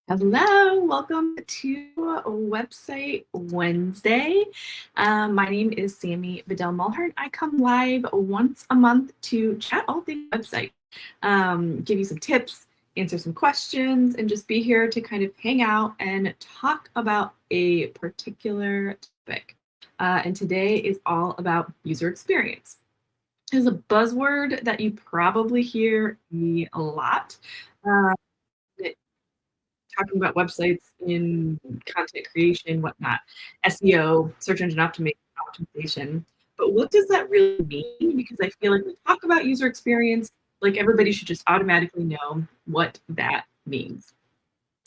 Hello, welcome to Website Wednesday. My name is Sammy Vidal Mulhern. I come live once a month to chat all things website, give you some tips, answer some questions, and just be here to kind of hang out and talk about a particular topic. And today is all about user experience. Is a buzzword that you probably hear a lot. Uh, Talking about websites in content creation, whatnot, SEO, search engine optimization. But what does that really mean? Because I feel like we talk about user experience, like everybody should just automatically know what that means.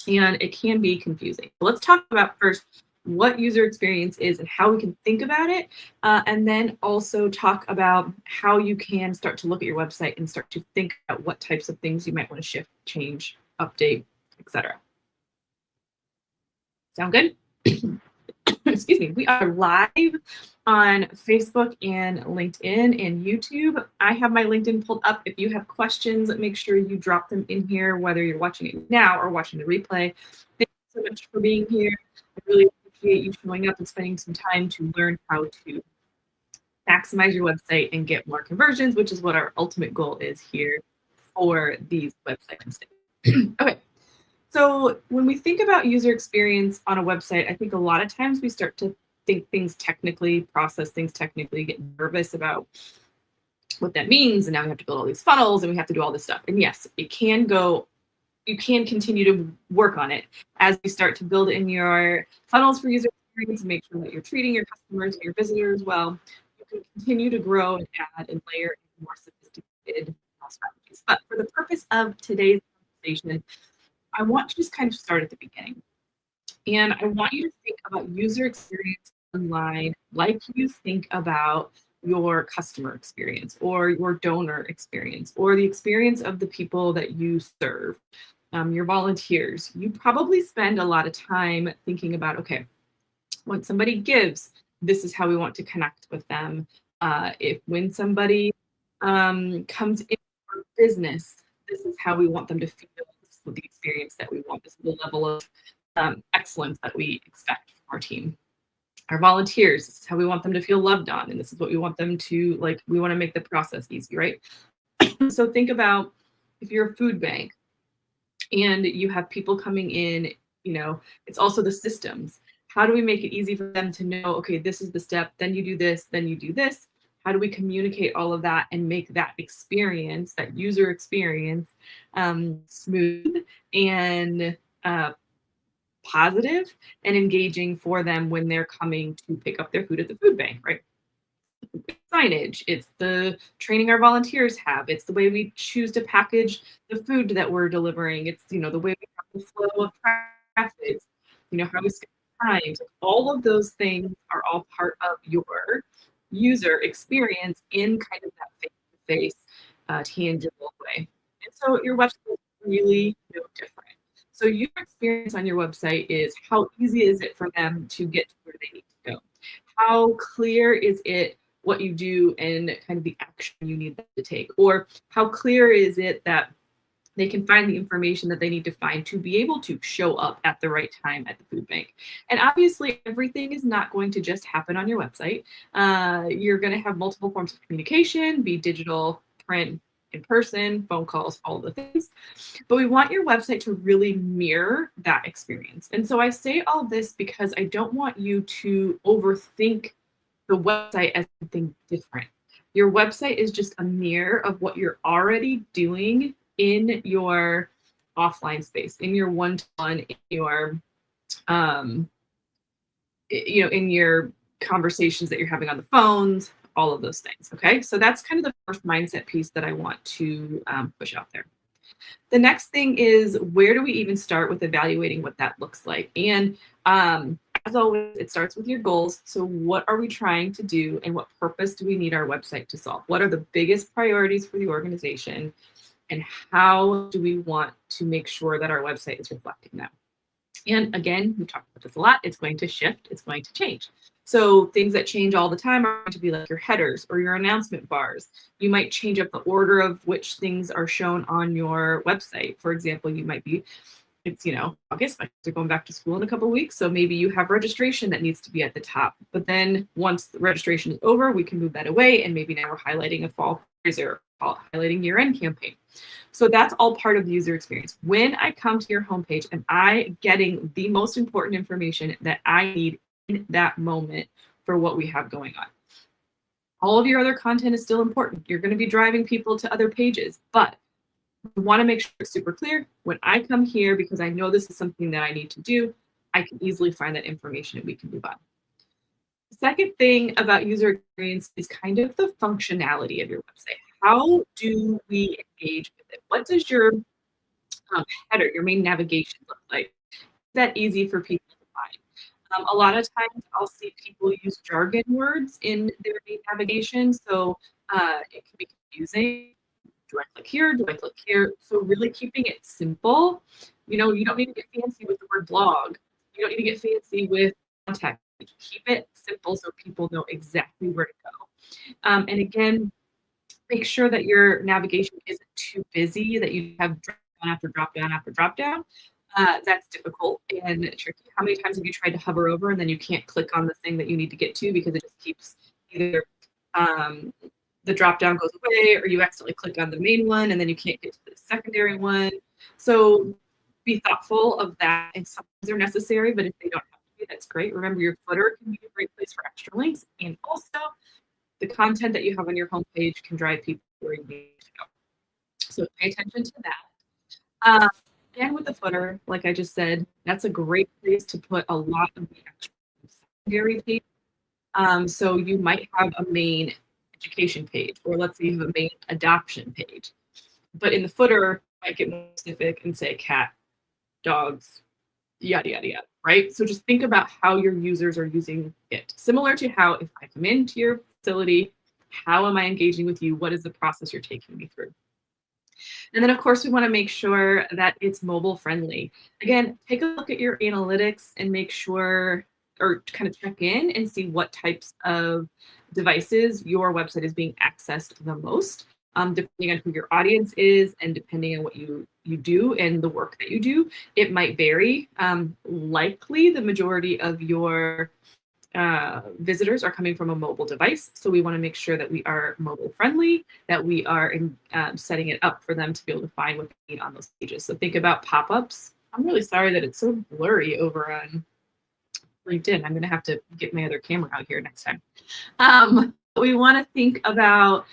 And it can be confusing. Let's talk about first what user experience is and how we can think about it, and then also talk about how you can start to look at your website and start to think about what types of things you might want to shift, change, update, etc. Sound good? Excuse me. We are live on Facebook and LinkedIn and YouTube. I have my LinkedIn pulled up. If you have questions, make sure you drop them in here, whether you're watching it now or watching the replay. Thank you so much for being here. I really appreciate you showing up and spending some time to learn how to maximize your website and get more conversions, which is what our ultimate goal is here for these websites. Okay. So when we think about user experience on a website, I think a lot of times we start to think things technically, process things technically, get nervous about what that means. And now we have to build all these funnels and we have to do all this stuff. And yes, it can go, you can continue to work on it as you start to build in your funnels for user experience and make sure that you're treating your customers and your visitors well. You can continue to grow and add and layer more sophisticated strategies. But for the purpose of today's conversation, I want to just kind of start at the beginning. And I want you to think about user experience online like you think about your customer experience or your donor experience or the experience of the people that you serve, your volunteers. You probably spend a lot of time thinking about, okay, when somebody gives, this is how we want to connect with them. When somebody comes in for business, this is how we want them to feel. This is the experience that we want. This is the level of excellence that we expect from our team. Our volunteers, this is how we want them to feel loved on, and this is what we want them to like. We want to make the process easy, right? So think about if you're a food bank and you have people coming in, it's also the systems. How do we make it easy for them to know, okay, this is the step, then you do this, then you do this? How do we communicate all of that and make that experience, that user experience, smooth and positive and engaging for them when they're coming to pick up their food at the food bank, right? Signage, it's the training our volunteers have, it's the way we choose to package the food that we're delivering, it's the way we have the flow of traffic, how we schedule times. All of those things are all part of your user experience in kind of that face-to-face tangible way. And so your website is really no different. So your experience on your website is how easy is it for them to get to where they need to go? How clear is it what you do and kind of the action you need them to take? Or how clear is it that they can find the information that they need to find to be able to show up at the right time at the food bank? And obviously, everything is not going to just happen on your website. You're going to have multiple forms of communication, be digital, print, in person, phone calls, all the things. But we want your website to really mirror that experience. And so I say all this because I don't want you to overthink the website as something different. Your website is just a mirror of what you're already doing in your offline space, in your one-to-one, in your in your conversations that you're having on the phones, all of those things. Okay, so that's kind of the first mindset piece that I want to push out there. The next thing is, where do we even start with evaluating what that looks like? And as always, it starts with your goals. So what are we trying to do and what purpose do we need our website to solve? What are the biggest priorities for the organization? And how do we want to make sure that our website is reflecting that? And again, we talked about this a lot. It's going to shift. It's going to change. So things that change all the time are going to be like your headers or your announcement bars. You might change up the order of which things are shown on your website. For example, you might be it's, August, my kids are going back to school in a couple of weeks. So maybe you have registration that needs to be at the top. But then once the registration is over, we can move that away. And maybe now we're highlighting a fall fundraiser, highlighting year-end campaign. So that's all part of the user experience. When I come to your homepage, am I getting the most important information that I need in that moment for what we have going on? All of your other content is still important. You're going to be driving people to other pages, but we want to make sure it's super clear. When I come here, because I know this is something that I need to do, I can easily find that information and we can move on. The second thing about user experience is kind of the functionality of your website. How do we engage with it? What does your header, your main navigation look like? Is that easy for people to find? A lot of times I'll see people use jargon words in their main navigation, so it can be confusing. Do I click here? Do I click here? So really keeping it simple. You don't need to get fancy with the word blog. You don't need to get fancy with contact. Keep it simple so people know exactly where to go. And again, make sure that your navigation isn't too busy, that you have drop down after drop down after drop down. That's difficult and tricky. How many times have you tried to hover over and then you can't click on the thing that you need to get to because it just keeps either the drop down goes away or you accidentally click on the main one and then you can't get to the secondary one. So be thoughtful of that. And sometimes they're necessary, but if they don't have to be, that's great. Remember, your footer can be a great place for extra links, and also the content that you have on your homepage can drive people where you need to go. So pay attention to that. And with the footer, like I just said, that's a great place to put a lot of the extra secondary page. So you might have a main education page, or let's say you have a main adoption page. But in the footer, you might get more specific and say cat, dogs, yada, yada, yada, right? So just think about how your users are using it. Similar to how if I come into your facility, how am I engaging with you? What is the process you're taking me through? And then, of course, we want to make sure that it's mobile friendly. Again, take a look at your analytics and make sure, or kind of check in and see what types of devices your website is being accessed the most, depending on who your audience is and depending on what you do and the work that you do. It might vary. Likely, the majority of your visitors are coming from a mobile device. So we want to make sure that we are mobile friendly, that we are setting it up for them to be able to find what they need on those pages. So think about pop-ups. I'm really sorry that it's so blurry over on LinkedIn. I'm going to have to get my other camera out here next time. We want to think about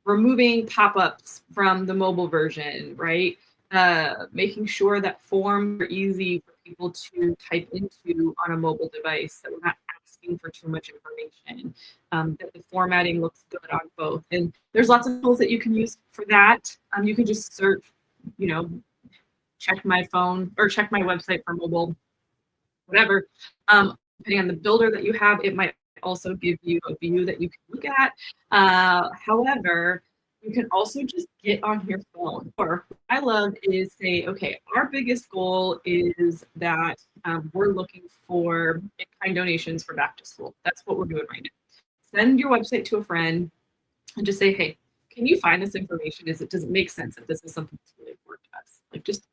removing pop-ups from the mobile version, right? Making sure that forms are easy for people to type into on a mobile device, that we're not asking for too much information, that the formatting looks good on both. And there's lots of tools that you can use for that. You can just search, check my phone or check my website for mobile, whatever. Depending on the builder that you have, it might also give you a view that you can look at. However, you can also just get on your phone. Or what I love is say, okay, our biggest goal is that we're looking for in-kind donations for back to school. That's what we're doing right now. Send your website to a friend and just say, hey, can you find this information? Does it make sense if this is something that's really important to us? Like just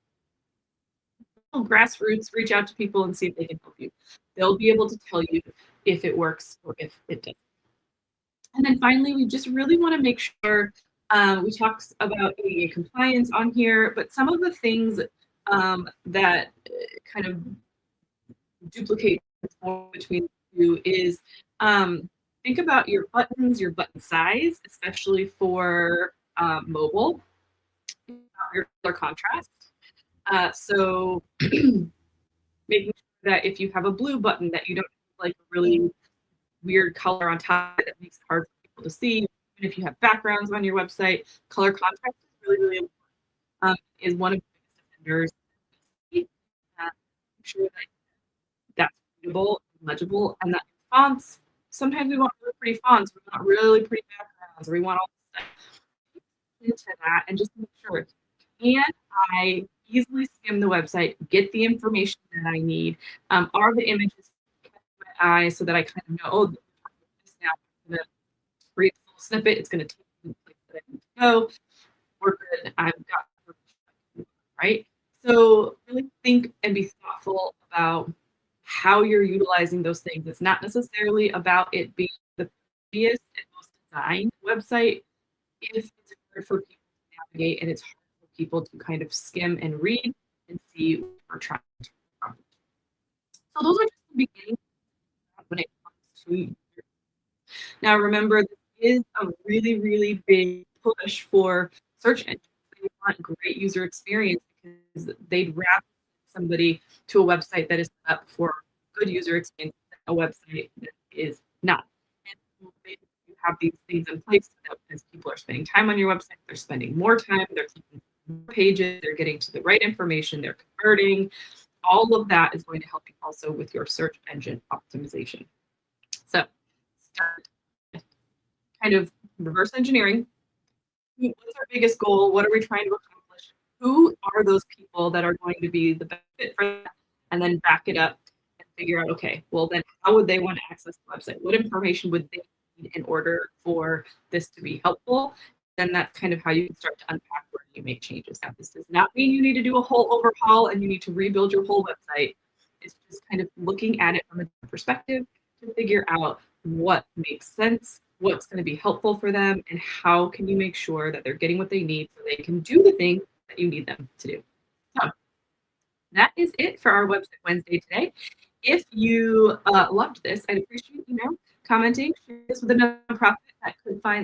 grassroots, reach out to people and see if they can help you. They'll be able to tell you if it works or if it doesn't. And then finally, we just really want to make sure we talked about ADA compliance on here, but some of the things that kind of duplicate between the two is think about your buttons, your button size, especially for mobile, your color contrast. So making sure that if you have a blue button that you don't have like a really weird color on top that makes it hard for people to see. Even if you have backgrounds on your website, color contrast is really, really important. Is one of the biggest offenders. Make sure that that's readable, legible, and that fonts. Sometimes we want really pretty fonts, we want really pretty backgrounds, or we want all this stuff into that, and just make sure. Can I easily skim the website, get the information that I need? Are the images catch my eye so that I kind of know, oh, this now I'm going to read a little snippet, it's going to take me to the place that I need to go. We're good. I've got right. So really think and be thoughtful about how you're utilizing those things. It's not necessarily about it being the prettiest and most designed website if it's hard for people to navigate and it's hard for people to kind of skim and read and see what we're trying to accomplish. So those are just the beginning when it comes to. Now remember, this is a really, really big push for search engines. They want great user experience because they'd rather send somebody to a website that is set up for good user experience than a website that is not. And so you have these things in place so that as people are spending time on your website, they're spending more time, they're clicking more pages, they're getting to the right information, they're converting. All of that is going to help you also with your search engine optimization. So start kind of reverse engineering. What's our biggest goal? What are we trying to accomplish? Who are those people that are going to be the best fit for that? And then back it up and figure out, okay, well then how would they want to access the website? What information would they need in order for this to be helpful? Then that's kind of how you can start to unpack where you make changes. Now, this does not mean you need to do a whole overhaul and you need to rebuild your whole website. It's just kind of looking at it from a different perspective to figure out what makes sense, what's going to be helpful for them, and how can you make sure that they're getting what they need so they can do the thing that you need them to do. So that is it for our Website Wednesday today. If you loved this, I'd appreciate commenting, share this with a nonprofit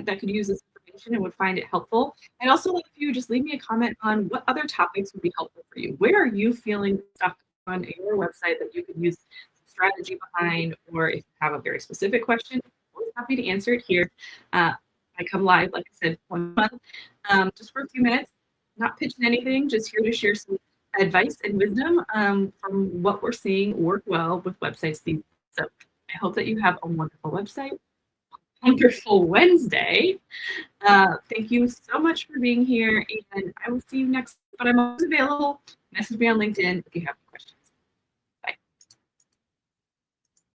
that could use this information and would find it helpful. And also, if you just leave me a comment on what other topics would be helpful for you. Where are you feeling stuck on your website that you could use strategy behind, or if you have a very specific question, I'm always happy to answer it here. I come live, like I said, 1 month, just for a few minutes, not pitching anything, just here to share some advice and wisdom from what we're seeing work well with websites these days. So I hope that you have a wonderful website, wonderful Wednesday. Thank you so much for being here, and I will see you next. But I'm always available. Message me on LinkedIn if you have